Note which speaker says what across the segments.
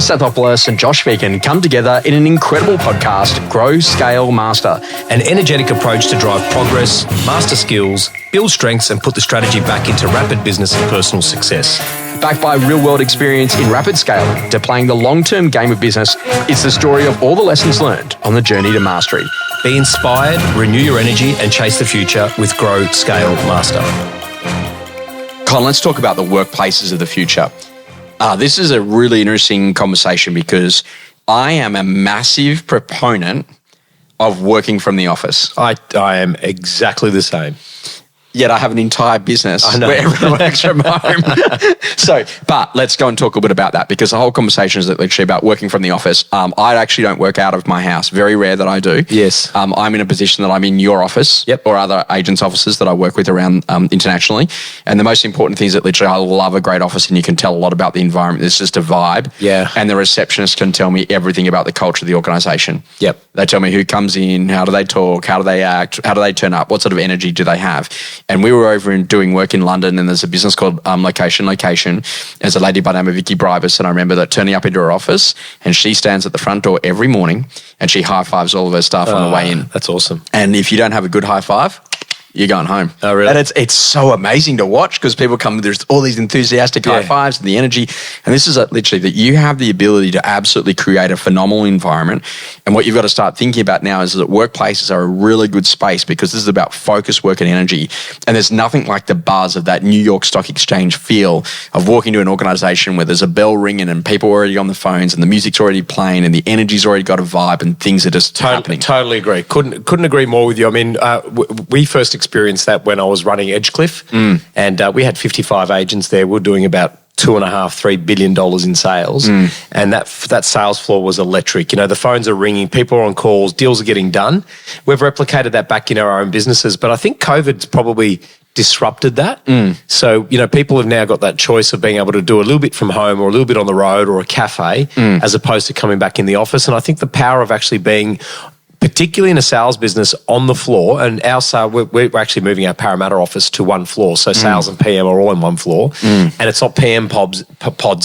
Speaker 1: Stathopoulos and Josh Phegan come together in an incredible podcast, Grow, Scale, Master.
Speaker 2: An energetic approach to drive progress, master skills, build strengths and put the strategy back into rapid business and personal success.
Speaker 1: Backed by real-world experience in rapid scaling to playing the long-term game of business, it's the story of all the lessons learned on the journey to mastery.
Speaker 2: Be inspired, renew your energy and chase the future with Grow, Scale, Master.
Speaker 1: Con, let's talk about the workplaces of the future. This is a really interesting conversation because I am a massive proponent of working from the office.
Speaker 2: I am exactly the same.
Speaker 1: Yet I have an entire business where everyone works from home. But let's go and talk a bit about that because the whole conversation is literally about working from the office. I actually don't work out of my house. Very rare that I do.
Speaker 2: Yes.
Speaker 1: I'm in a position that I'm in your office or other agents' offices that I work with around internationally. And the most important thing is that literally I love a great office and you can tell a lot about the environment. It's just a vibe.
Speaker 2: Yeah.
Speaker 1: And the receptionist can tell me everything about the culture of the organisation.
Speaker 2: Yep.
Speaker 1: They tell me who comes in, how do they talk, how do they act, how do they turn up, what sort of energy do they have. And we were over and doing work in London and there's a business called Location. There's a lady by the name of Vicky Bribus and I remember that turning up into her office and she stands at the front door every morning and she high fives all of her staff on the way in.
Speaker 2: That's awesome.
Speaker 1: And if you don't have a good high five, you're going home.
Speaker 2: Oh, really?
Speaker 1: And it's so amazing to watch because people come, there's all these enthusiastic high fives and the energy. And this is literally that you have the ability to absolutely create a phenomenal environment. And what you've got to start thinking about now is that workplaces are a really good space because this is about focus, work and energy. And there's nothing like the buzz of that New York Stock Exchange feel of walking to an organization where there's a bell ringing and people are already on the phones and the music's already playing and the energy's already got a vibe and things are just happening.
Speaker 2: Totally agree. Couldn't agree more with you. I mean, we first experienced that when I was running Edgecliff and we had 55 agents there. We're doing about $2.5–3 billion in sales and that sales floor was electric. You know, the phones are ringing, people are on calls, deals are getting done. We've replicated that back in our own businesses, but I think COVID's probably disrupted that. So, you know, people have now got that choice of being able to do a little bit from home or a little bit on the road or a cafe as opposed to coming back in the office. And I think the power of actually being particularly in a sales business on the floor, and we're actually moving our Parramatta office to one floor, so sales and PM are all in one floor, and it's not PM pods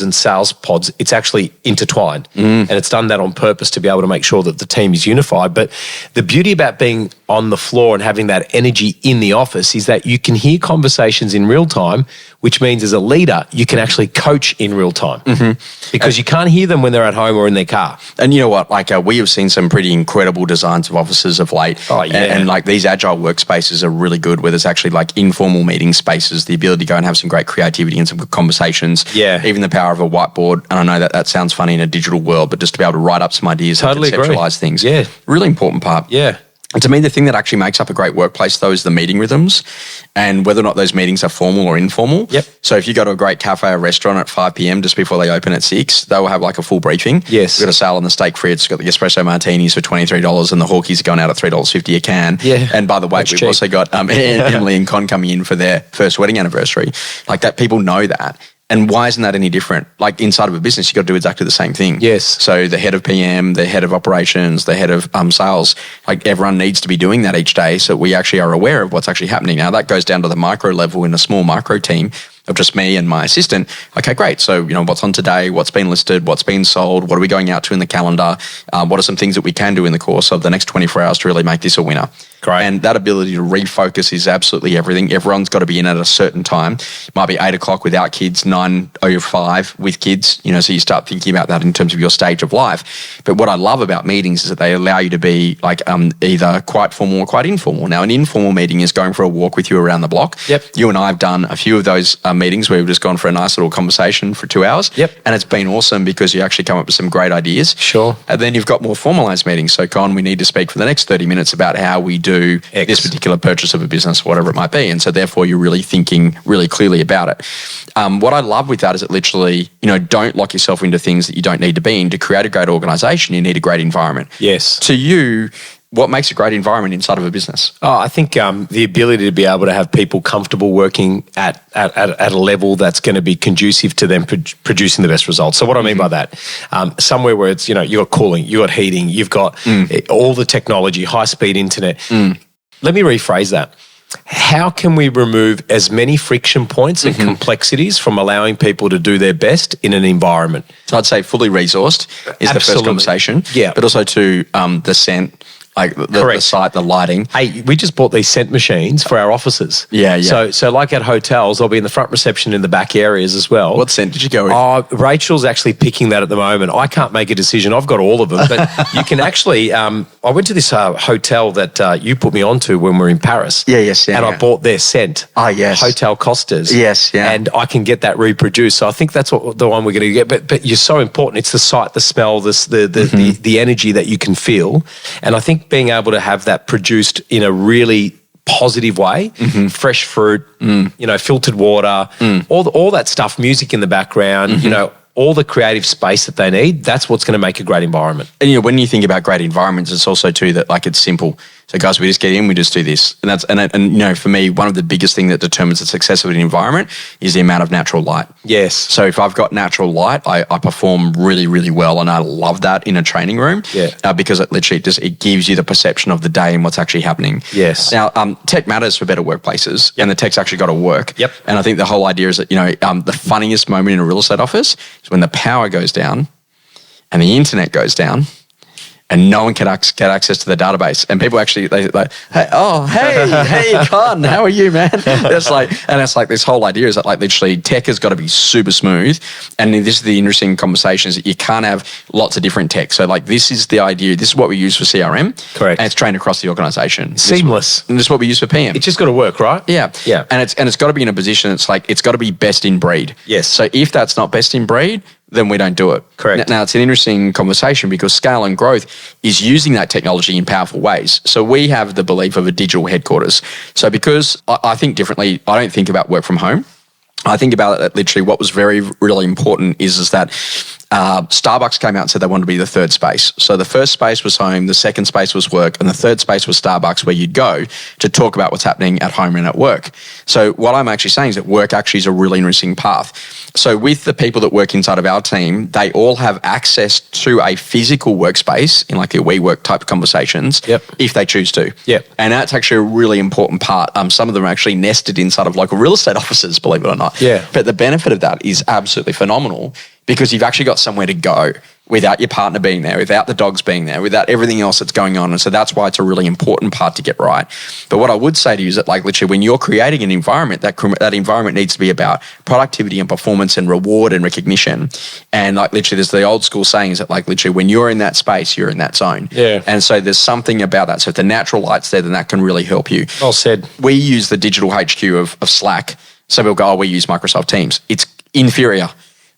Speaker 2: and sales pods, it's actually intertwined, and it's done that on purpose to be able to make sure that the team is unified. But the beauty about being on the floor and having that energy in the office is that you can hear conversations in real time, which means as a leader, you can actually coach in real time because you can't hear them when they're at home or in their car.
Speaker 1: And you know what, like we have seen some pretty incredible designs of offices of late.
Speaker 2: Oh, yeah.
Speaker 1: And like these agile workspaces are really good where there's actually like informal meeting spaces, the ability to go and have some great creativity and some good conversations.
Speaker 2: Yeah.
Speaker 1: Even the power of a whiteboard. And I know that sounds funny in a digital world, but just to be able to write up some ideas and conceptualize things.
Speaker 2: Yeah.
Speaker 1: Really important part.
Speaker 2: Yeah.
Speaker 1: And to me, the thing that actually makes up a great workplace, though, is the meeting rhythms and whether or not those meetings are formal or informal.
Speaker 2: Yep.
Speaker 1: So if you go to a great cafe or restaurant at 5 p.m. just before they open at 6, they will have like a full briefing.
Speaker 2: Yes.
Speaker 1: We've got a sale on the steak fridge. It's got the espresso martinis for $23 and the Hawkeys are going out at $3.50 a can.
Speaker 2: Yeah.
Speaker 1: And by the way, we've also got Emily and Con coming in for their first wedding anniversary. Like that, people know that. And why isn't that any different? Like inside of a business, you've got to do exactly the same thing.
Speaker 2: Yes.
Speaker 1: So the head of PM, the head of operations, the head of sales, like everyone needs to be doing that each day so we actually are aware of what's actually happening. Now that goes down to the micro level in a small micro team of just me and my assistant. Okay, great. So, you know, what's on today? What's been listed? What's been sold? What are we going out to in the calendar? What are some things that we can do in the course of the next 24 hours to really make this a winner?
Speaker 2: Great.
Speaker 1: And that ability to refocus is absolutely everything. Everyone's got to be in at a certain time. It might be 8 o'clock without kids, 9:05 with kids, you know, so you start thinking about that in terms of your stage of life. But what I love about meetings is that they allow you to be like either quite formal or quite informal. Now, an informal meeting is going for a walk with you around the block.
Speaker 2: Yep.
Speaker 1: You and I have done a few of those meetings where we've just gone for a nice little conversation for 2 hours.
Speaker 2: Yep.
Speaker 1: And it's been awesome because you actually come up with some great ideas.
Speaker 2: Sure.
Speaker 1: And then you've got more formalized meetings. So, Con, we need to speak for the next 30 minutes about how we do this particular purchase of a business, whatever it might be. And so therefore you're really thinking really clearly about it. What I love with that is it literally, you know, don't lock yourself into things that you don't need to be in. To create a great organization, you need a great environment.
Speaker 2: Yes.
Speaker 1: To you, what makes a great environment inside of a business?
Speaker 2: Oh, I think the ability to be able to have people comfortable working at a level that's going to be conducive to them producing the best results. So what I mean by that, somewhere where it's, you know, you've got cooling, you've got heating, you've got all the technology, high-speed internet. Let me rephrase that. how can we remove as many friction points and complexities from allowing people to do their best in an environment?
Speaker 1: So I'd say fully resourced is the first conversation.
Speaker 2: Yeah.
Speaker 1: But also to the scent, like the site, the lighting.
Speaker 2: Hey, we just bought these scent machines for our offices.
Speaker 1: Yeah.
Speaker 2: So like at hotels, I'll be in the front reception in the back areas as well.
Speaker 1: What scent did you go with?
Speaker 2: Rachel's actually picking that at the moment. I can't make a decision. I've got all of them. But you can actually, I went to this hotel that you put me onto when we were in Paris. And I bought their scent.
Speaker 1: Yes.
Speaker 2: Hotel Costas.
Speaker 1: Yes, yeah.
Speaker 2: And I can get that reproduced. So I think that's what the one we're going to get. But you're so important. It's the sight, the smell, the energy that you can feel. And I think being able to have that produced in a really positive way, fresh fruit, filtered water, all that stuff, music in the background, all the creative space that they need, that's what's going to make a great environment.
Speaker 1: And when you think about great environments, it's also too that like it's simple. So guys, we just get in, we just do this. And for me, one of the biggest things that determines the success of an environment is the amount of natural light.
Speaker 2: Yes.
Speaker 1: So if I've got natural light, I perform really, really well. And I love that in a training room because it literally it gives you the perception of the day and what's actually happening.
Speaker 2: Yes.
Speaker 1: Now, tech matters for better workplaces and the tech's actually got to work.
Speaker 2: Yep.
Speaker 1: And I think the whole idea is that, the funniest moment in a real estate office is when the power goes down and the internet goes down and no one can get access to the database. And people actually, hey, Con, how are you, man? It's like this whole idea is that like literally tech has got to be super smooth. And this is the interesting conversation is that you can't have lots of different tech. So like this is the idea, this is what we use for CRM.
Speaker 2: Correct.
Speaker 1: And it's trained across the organization.
Speaker 2: Seamless.
Speaker 1: And this is what we use for PM.
Speaker 2: It's just got to work, right?
Speaker 1: Yeah.
Speaker 2: Yeah.
Speaker 1: And it's got to be in a position, it's got to be best in breed.
Speaker 2: Yes.
Speaker 1: So if that's not best in breed, then we don't do it.
Speaker 2: Correct.
Speaker 1: Now, it's an interesting conversation because scale and growth is using that technology in powerful ways. So we have the belief of a digital headquarters. So because I think differently, I don't think about work from home. I think about it literally what was really important is that Starbucks came out and said they wanted to be the third space. So the first space was home, the second space was work, and the third space was Starbucks where you'd go to talk about what's happening at home and at work. So what I'm actually saying is that work actually is a really interesting path. So with the people that work inside of our team, they all have access to a physical workspace in like a WeWork type conversations if they choose to.
Speaker 2: Yep.
Speaker 1: And that's actually a really important part. Some of them are actually nested inside of local real estate offices, believe it or not.
Speaker 2: Yeah.
Speaker 1: But the benefit of that is absolutely phenomenal because you've actually got somewhere to go without your partner being there, without the dogs being there, without everything else that's going on. And so that's why it's a really important part to get right. But what I would say to you is that like literally when you're creating an environment, that environment needs to be about productivity and performance and reward and recognition. And like literally there's the old school saying is that like literally when you're in that space, you're in that zone.
Speaker 2: Yeah.
Speaker 1: And so there's something about that. So if the natural light's there, then that can really help you.
Speaker 2: Well said.
Speaker 1: We use the digital HQ of Slack. So we'll go, we use Microsoft Teams. It's inferior.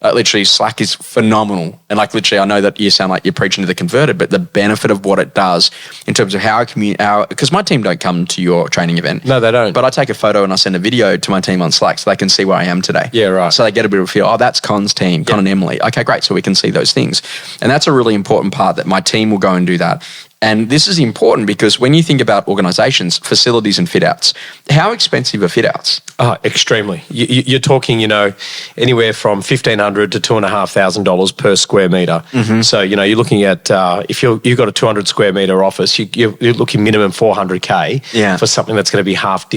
Speaker 1: Literally, Slack is phenomenal. And like literally, I know that you sound like you're preaching to the converted, but the benefit of what it does in terms of how I communicate, because my team don't come to your training event.
Speaker 2: No, they don't.
Speaker 1: But I take a photo and I send a video to my team on Slack so they can see where I am today.
Speaker 2: Yeah, right.
Speaker 1: So they get a bit of a feel, that's Con's team, Con and Emily. Okay, great. So we can see those things. And that's a really important part that my team will go and do that. And this is important because when you think about organizations, facilities and fit outs, how expensive are fit outs?
Speaker 2: Extremely. You're talking, anywhere from $1,500 to $2,500 per square meter. Mm-hmm. So, you're looking at, if you've got a 200 square meter office, you're looking minimum $400K for something that's going to be half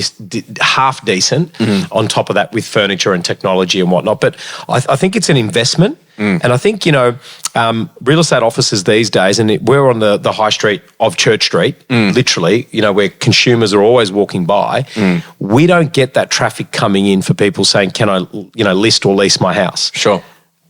Speaker 2: decent on top of that with furniture and technology and whatnot. But I think it's an investment. And I think, real estate offices these days, and we're on the high street of Church Street, literally, where consumers are always walking by. We don't get that traffic coming in for people saying, can I, list or lease my house?
Speaker 1: Sure.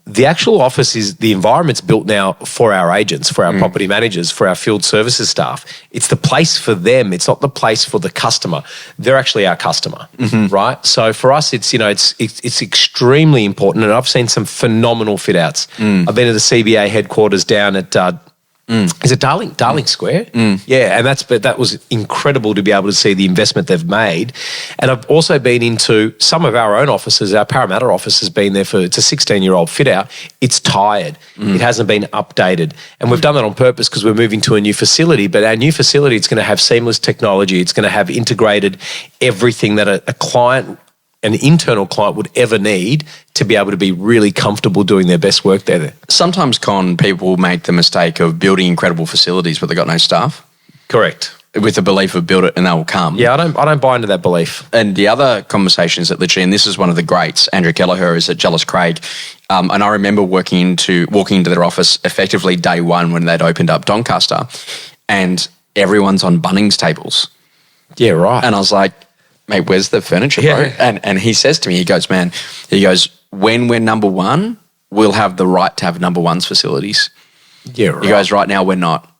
Speaker 2: The actual office the environment's built now for our agents, for our property managers, for our field services staff. It's the place for them. It's not the place for the customer. They're actually our customer, right? So for us, it's extremely important. And I've seen some phenomenal fit outs. I've been to the CBA headquarters down at is it Darling Square? Yeah, and that was incredible to be able to see the investment they've made. And I've also been into some of our own offices. Our Parramatta office has been there it's a 16-year-old fit out. It's tired. It hasn't been updated. And we've done that on purpose because we're moving to a new facility. But our new facility, it's going to have seamless technology. It's going to have integrated everything that a client, an internal client would ever need to be able to be really comfortable doing their best work there.
Speaker 1: Sometimes, people make the mistake of building incredible facilities but they've got no staff.
Speaker 2: Correct.
Speaker 1: with the belief of build it and they will come.
Speaker 2: Yeah, I don't buy into that belief.
Speaker 1: And the other conversations that literally, and this is one of the greats, Andrew Kelleher is at Jealous Craig, and I remember walking into their office effectively day one when they'd opened up Doncaster, and everyone's on Bunnings tables.
Speaker 2: Yeah, right.
Speaker 1: And I was like, mate, where's the furniture, bro? And he says to me, he goes, when we're number one, we'll have the right to have number one's facilities.
Speaker 2: Yeah, right.
Speaker 1: He goes, right now we're not.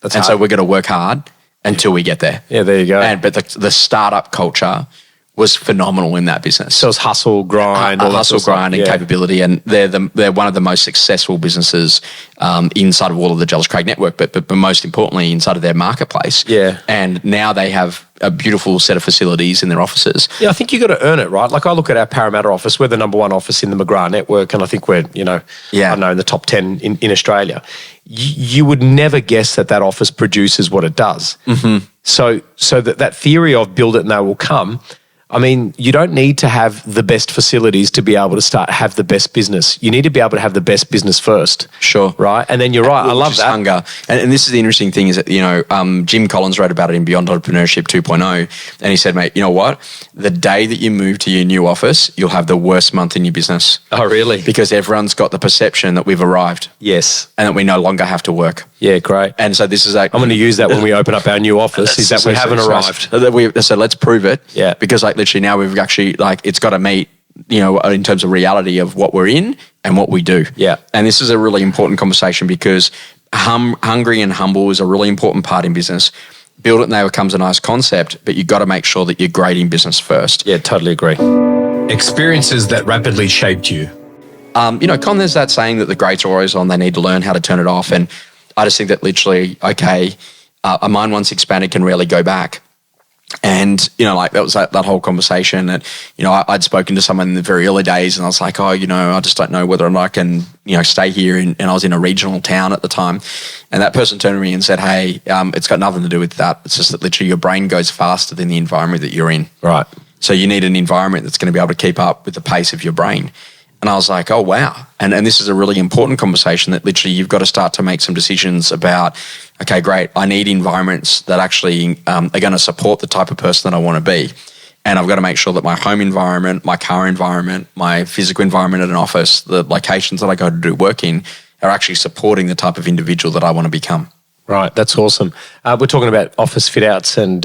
Speaker 1: So we're going to work hard until we get there.
Speaker 2: Yeah, there you go.
Speaker 1: But the startup culture was phenomenal in that business.
Speaker 2: So it's hustle, grind, all
Speaker 1: hustle, grind, and capability, and they're one of the most successful businesses inside of all of the Jealous Craig network, but most importantly inside of their marketplace.
Speaker 2: Yeah,
Speaker 1: and now they have a beautiful set of facilities in their offices.
Speaker 2: Yeah, I think you got to earn it, right? Like I look at our Parramatta office, we're the number one office in the McGrath network, and I think we're I don't know, in the top 10 in Australia. You would never guess that office produces what it does. Mm-hmm. So that theory of build it and they will come. I mean, you don't need to have the best facilities to be able to have the best business. You need to be able to have the best business first.
Speaker 1: Sure.
Speaker 2: Right? And then you're right. I love that.
Speaker 1: Hunger. And this is the interesting thing is that, Jim Collins wrote about it in Beyond Entrepreneurship 2.0. And he said, mate, you know what? The day that you move to your new office, you'll have the worst month in your business.
Speaker 2: Oh, really?
Speaker 1: Because everyone's got the perception that we've arrived.
Speaker 2: Yes.
Speaker 1: And that we no longer have to work.
Speaker 2: Yeah, great.
Speaker 1: And so this is I'm
Speaker 2: going to use that when we open up our new office, is that we haven't arrived.
Speaker 1: So let's prove it.
Speaker 2: Yeah.
Speaker 1: Because literally now we've actually it's got to meet, in terms of reality of what we're in and what we do.
Speaker 2: Yeah.
Speaker 1: And this is a really important conversation because hungry and humble is a really important part in business. Build it and there becomes a nice concept, but you've got to make sure that you're great in business first.
Speaker 2: Yeah, totally agree.
Speaker 3: Experiences that rapidly shaped you.
Speaker 1: Con, there's that saying that the greats are always on, they need to learn how to turn it off. And I just think that literally, a mind once expanded can rarely go back. And, that was that whole conversation that, I'd spoken to someone in the very early days and I was like, I just don't know whether or not I can, stay here. And I was in a regional town at the time. And that person turned to me and said, hey, it's got nothing to do with that. It's just that literally your brain goes faster than the environment that you're in.
Speaker 2: Right.
Speaker 1: So you need an environment that's going to be able to keep up with the pace of your brain. And I was like, oh, wow. And this is a really important conversation that literally you've got to start to make some decisions about, okay, great, I need environments that actually are going to support the type of person that I want to be. And I've got to make sure that my home environment, my car environment, my physical environment at an office, the locations that I go to do work in are actually supporting the type of individual that I want to become.
Speaker 2: Right, that's awesome. We're talking about office fit outs and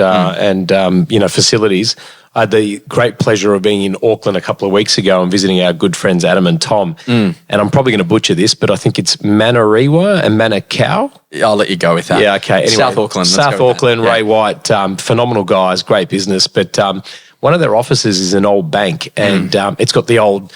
Speaker 2: facilities. I had the great pleasure of being in Auckland a couple of weeks ago and visiting our good friends Adam and Tom. And I'm probably going to butcher this, but I think it's Manariwa and Manukau.
Speaker 1: I'll let you go with that.
Speaker 2: Yeah, okay. Anyway,
Speaker 1: South Auckland.
Speaker 2: South Auckland, Ray White, phenomenal guys, great business. But one of their offices is an old bank and it's got the old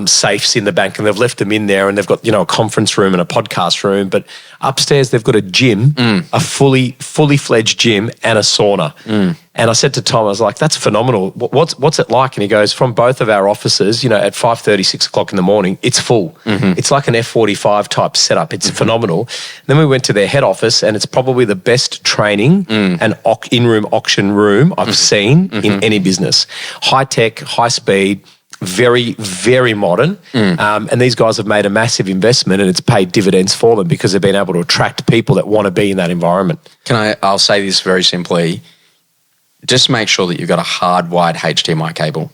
Speaker 2: safes in the bank and they've left them in there and they've got, a conference room and a podcast room. But upstairs they've got a gym, a fully fledged gym and a sauna. And I said to Tom, I was like, that's phenomenal. What's it like? And he goes, from both of our offices, at 5:30, 6 o'clock in the morning, it's full. It's like an F45 type setup. It's phenomenal. Then we went to their head office and it's probably the best training and in-room auction room I've seen in any business. High tech, high speed, very, very modern. And these guys have made a massive investment and it's paid dividends for them because they've been able to attract people that want to be in that environment.
Speaker 1: I'll say this very simply. Just make sure that you've got a hardwired HDMI cable.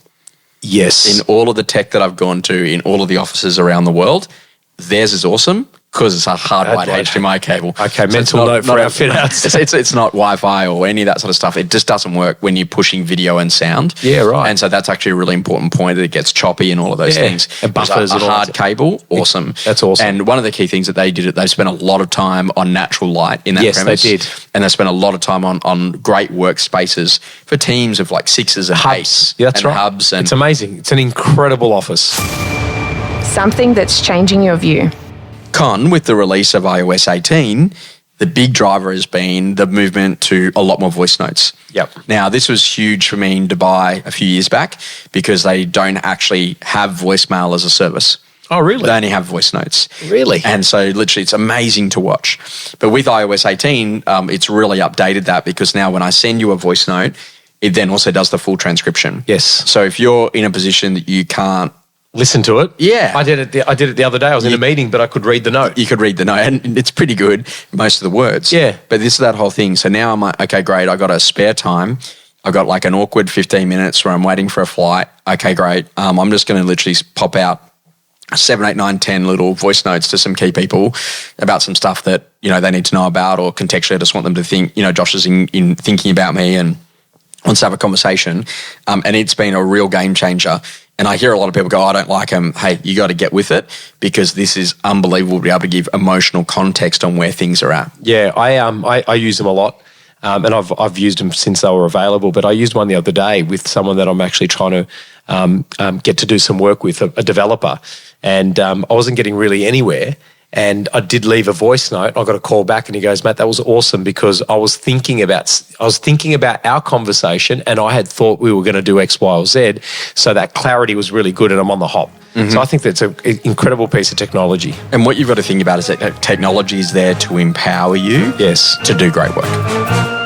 Speaker 2: Yes.
Speaker 1: In all of the tech that I've gone to, in all of the offices around the world, theirs is awesome because it's a hardwired HDMI cable.
Speaker 2: Okay, so mental note for our fit-outs.
Speaker 1: It's not Wi-Fi or any of that sort of stuff. It just doesn't work when you're pushing video and sound.
Speaker 2: Yeah, right.
Speaker 1: And so that's actually a really important point that it gets choppy and all of those things.
Speaker 2: And buffers.
Speaker 1: A hard cable, awesome.
Speaker 2: That's awesome.
Speaker 1: And one of the key things that they did, they spent a lot of time on natural light in that premise.
Speaker 2: Yes, they did.
Speaker 1: And they spent a lot of time on great workspaces for teams of like sixes and eights.
Speaker 2: Yeah, that's
Speaker 1: and
Speaker 2: right.
Speaker 1: Hubs. And
Speaker 2: it's amazing. It's an incredible office.
Speaker 4: Something that's changing your view.
Speaker 1: Con, with the release of iOS 18, the big driver has been the movement to a lot more voice notes.
Speaker 2: Yep.
Speaker 1: Now, this was huge for me in Dubai a few years back because they don't actually have voicemail as a service.
Speaker 2: Oh, really?
Speaker 1: They only have voice notes.
Speaker 2: Really?
Speaker 1: And so literally it's amazing to watch. But with iOS 18, it's really updated that because now when I send you a voice note, it then also does the full transcription.
Speaker 2: Yes.
Speaker 1: So if you're in a position that you can't
Speaker 2: listen to it.
Speaker 1: Yeah.
Speaker 2: I did it the other day. I was in a meeting, but I could read the note.
Speaker 1: You could read the note, and it's pretty good, most of the words.
Speaker 2: Yeah.
Speaker 1: But this is that whole thing. So now I'm like, okay, great. I got a spare time. I've got like an awkward 15 minutes where I'm waiting for a flight. Okay, great. I'm just going to literally pop out 7, 8, 9, 10 little voice notes to some key people about some stuff that, they need to know about, or contextually I just want them to think, Josh is in thinking about me and wants to have a conversation. And it's been a real game changer. And I hear a lot of people go, I don't like them. Hey, you got to get with it, because this is unbelievable to be able to give emotional context on where things are at.
Speaker 2: Yeah, I use them a lot. And I've used them since they were available, but I used one the other day with someone that I'm actually trying to get to do some work with, a developer. And I wasn't getting really anywhere. And I did leave a voice note. I got a call back and he goes, Matt, that was awesome, because I was thinking about our conversation, and I had thought we were going to do X, Y, or Z. So that clarity was really good, and I'm on the hop. Mm-hmm. So I think that's an incredible piece of technology.
Speaker 1: And what you've got to think about is that technology is there to empower you
Speaker 2: to
Speaker 1: do great work.